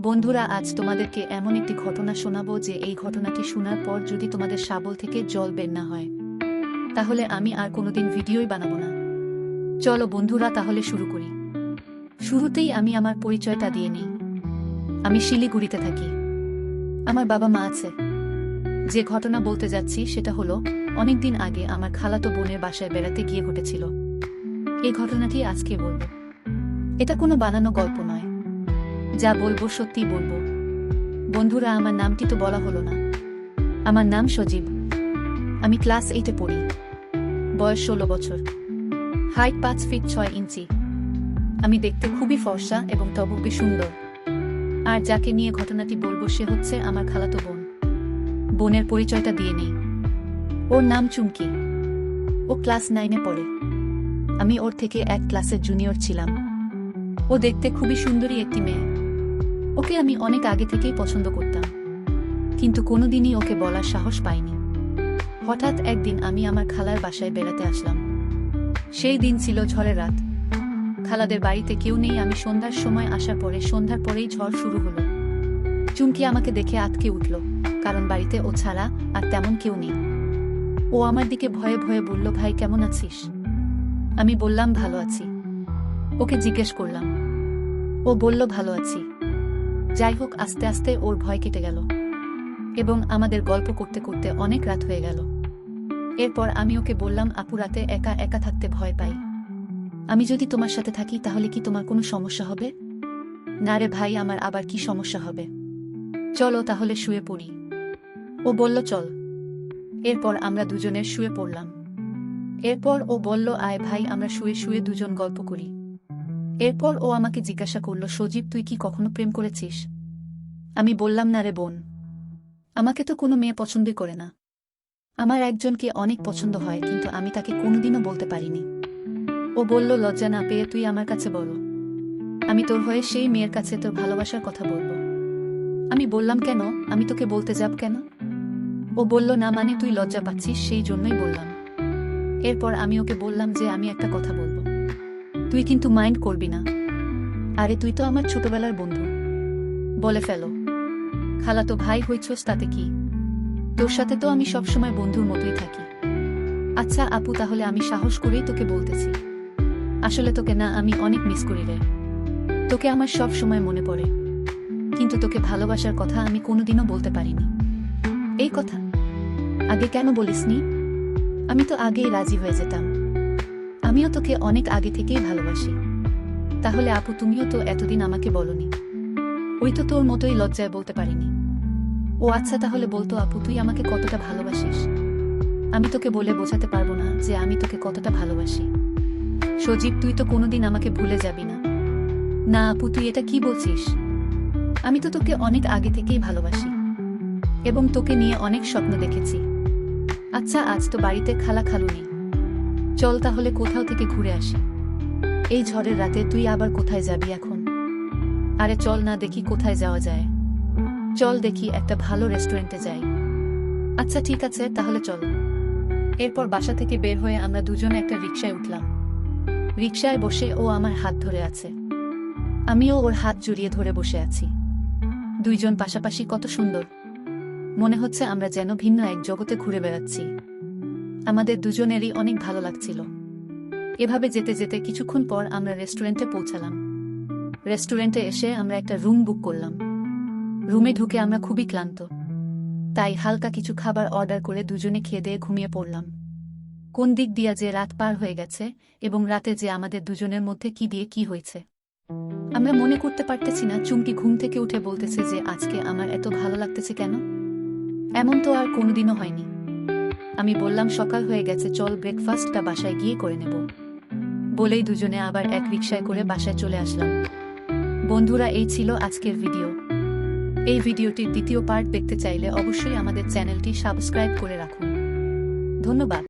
বন্ধুরা, আজ তোমাদেরকে এমন একটি ঘটনা শোনাবো যে এই ঘটনাটি শোনার পর যদি তোমাদের শাবল থেকে জল বের না হয় তাহলে আমি আর কোনোদিন ভিডিওই বানাবো না। চলো বন্ধুরা, তাহলে শুরু করি। শুরুতেই আমি আমার পরিচয়টা দিয়ে নিই। আমি শিলিগুড়িতে থাকি। আমার বাবা মা আছে। যে ঘটনা বলতে যাচ্ছি সেটা হলো অনেকদিন আগে আমার খালাতো বোনের বাসায় বেড়াতে গিয়ে ঘটেছিল। এই ঘটনাটি আজকে বলবো। এটা কোনো বানানো গল্প নয়, যা বলবো সত্যিই বলবো। বন্ধুরা, আমার নামটি তো বলা হলো না। আমার নাম সজীব। আমি ক্লাস 8-এ পড়ি। বয়স 16 বছর। হাইট 5 ফিট 6 ইঞ্চি। আমি দেখতে খুবই ফর্সা এবং তবুকে সুন্দর। আর যাকে নিয়ে ঘটনাটি বলবো সে হচ্ছে আমার খালাতো বোন। বোনের পরিচয়টা দিয়ে নেই। ওর নাম চুমকি। ও ক্লাস 9-এ পড়ে। আমি ওর থেকে এক ক্লাসের জুনিয়র ছিলাম। ও দেখতে খুবই সুন্দরী একটি মেয়ে। ওকে আমি অনেক আগে থেকেই পছন্দ করতাম, কিন্তু কোনোদিনই ওকে বলার সাহস পাইনি। হঠাৎ একদিন আমি আমার খালার বাসায় বেড়াতে আসলাম। সেই দিন ছিল ঝড়ের রাত। খালাদের বাড়িতে কেউ নেই। আমি সন্ধ্যার সময় আসার পরে সন্ধ্যার পরেই ঝড় শুরু হলো। চুমকি আমাকে দেখে আঁতকে উঠল, কারণ বাড়িতে ও ছাড়া আর তেমন কেউ নেই। ও আমার দিকে ভয়ে ভয়ে বলল, ভাই কেমন আছিস? আমি বললাম ভালো আছি। ওকে জিজ্ঞেস করলাম। ও বলল ভালো আছি। যাই হোক, আস্তে আস্তে ওর ভয় কেটে গেল এবং আমাদের গল্প করতে করতে অনেক রাত হয়ে গেল। এরপর আমি ওকে বললাম, আপু, রাতে একা একা থাকতে ভয় পাই। আমি যদি তোমার সাথে থাকি তাহলে কি তোমার কোনো সমস্যা হবে? না রে ভাই, আমার আবার কি সমস্যা হবে? চলো তাহলে শুয়ে পড়ি। ও বলল চল। এরপর আমরা দুজনের শুয়ে পড়লাম। এরপর ও বলল, আয় ভাই, আমরা শুয়ে শুয়ে দুজন গল্প করি। এরপর ও আমাকে জিজ্ঞাসা করল, সজীব, তুই কি কখনো প্রেম করেছিস? আমি বললাম, না রে বোন, আমাকে তো কোনো মেয়ে পছন্দই করে না। আমার একজনকে অনেক পছন্দ হয়, কিন্তু আমি তাকে কোনোদিনও বলতে পারিনি। ও বলল, লজ্জা না পেয়ে তুই আমার কাছে বল। আমি তোর হয়ে সেই মেয়ের কাছে তোর ভালোবাসার কথা বলবো। আমি বললাম, কেন? আমি তোকে বলতে যাব কেন? ও বলল, না মানে তুই লজ্জা পাচ্ছিস সেই জন্যই বললাম। এরপর আমি ওকে বললাম যে আমি একটা কথা বলবো, তুই কিন্তু মাইন্ড করবি না। আরে তুই তো আমার ছোটবেলার বন্ধু, বলে ফেলো। খালাতো ভাই হইছস তাতে কি? তোর সাথে তো আমি সবসময় বন্ধুর মতোই থাকি। আচ্ছা আপু, তাহলে আমি সাহস করেই তোকে বলতেছি। আসলে তোকে না আমি অনেক মিস করি রে। তোকে আমার সব সময় মনে পড়ে, কিন্তু তোকে ভালোবাসার কথা আমি কোনোদিনও বলতে পারিনি। এই কথা আগে কেন বলিসনি? আমি তো আগেই রাজি হয়ে যেতাম। আমিও তোকে অনেক আগে থেকেই ভালোবাসি। তাহলে আপু, তুমিও তো এতদিন আমাকে বলনি। ওই তো তোর মতোই লজ্জায় বলতে পারিনি। ও আচ্ছা, তাহলে বলতো আপু, তুই আমাকে কতটা ভালোবাসিস? আমি তোকে বলে বোঝাতে পারবো না যে আমি তোকে কতটা ভালোবাসি। সজীব, তুই তো কোনোদিন আমাকে ভুলে যাবি না। না আপু, তুই এটা কি বলছিস? আমি তো তোকে অনেক আগে থেকেই ভালোবাসি এবং তোকে নিয়ে অনেক স্বপ্ন দেখেছি। আচ্ছা, আজ তো বাড়িতে খালা খালু নেই। চল তাহলে কোথাও থেকে ঘুরে আসি। এই ঝড়ের রাতে তুই আবার কোথায় যাবি এখন? আরে চল না, দেখি কোথায় যাওয়া যায়। চল দেখি একটা ভালো রেস্টুরেন্টে যাই। আচ্ছা ঠিক আছে, তাহলে চল। এরপর বাসা থেকে বের হয়ে আমরা দুজনে একটা রিকশায় উঠলাম। রিকশায় বসে ও আমার হাত ধরে আছে। আমিও ওর হাত জড়িয়ে ধরে বসে আছি। দুইজন পাশাপাশি, কত সুন্দর। মনে হচ্ছে আমরা যেন ভিন্ন এক জগতে ঘুরে বেড়াচ্ছি। আমাদের দুজনেরই অনেক ভালো লাগছিল। এভাবে যেতে যেতে কিছুক্ষণ পর আমরা রেস্টুরেন্টে পৌঁছালাম। রেস্টুরেন্টে এসে আমরা একটা রুম বুক করলাম। রুমে ঢুকে আমরা খুবই ক্লান্ত, তাই হালকা কিছু খাবার অর্ডার করে দুজনে খেয়ে দিয়ে ঘুমিয়ে পড়লাম। কোন দিক দিয়া যে রাত পার হয়ে গেছে এবং রাতে যে আমাদের দুজনের মধ্যে কি দিয়ে কি হয়েছে আমরা মনে করতে পারতেছি না। চুমকি ঘুম থেকে উঠে বলতেছে যে আজকে আমার এত ভালো লাগতেছে কেন? এমন তো আর কোনোদিনও হয়নি। আমি বললাম, সকাল হয়ে গেছে, চল ব্রেকফাস্টটা বাসায় গিয়ে করে নেব। বলেই দুজনে আবার এক রিকশায় করে বাসায় চলে আসলাম। বন্ধুরা, এই ছিল আজকের ভিডিও। এই ভিডিওটির দ্বিতীয় পার্ট দেখতে চাইলে অবশ্যই আমাদের চ্যানেলটি সাবস্ক্রাইব করে রাখুন। ধন্যবাদ।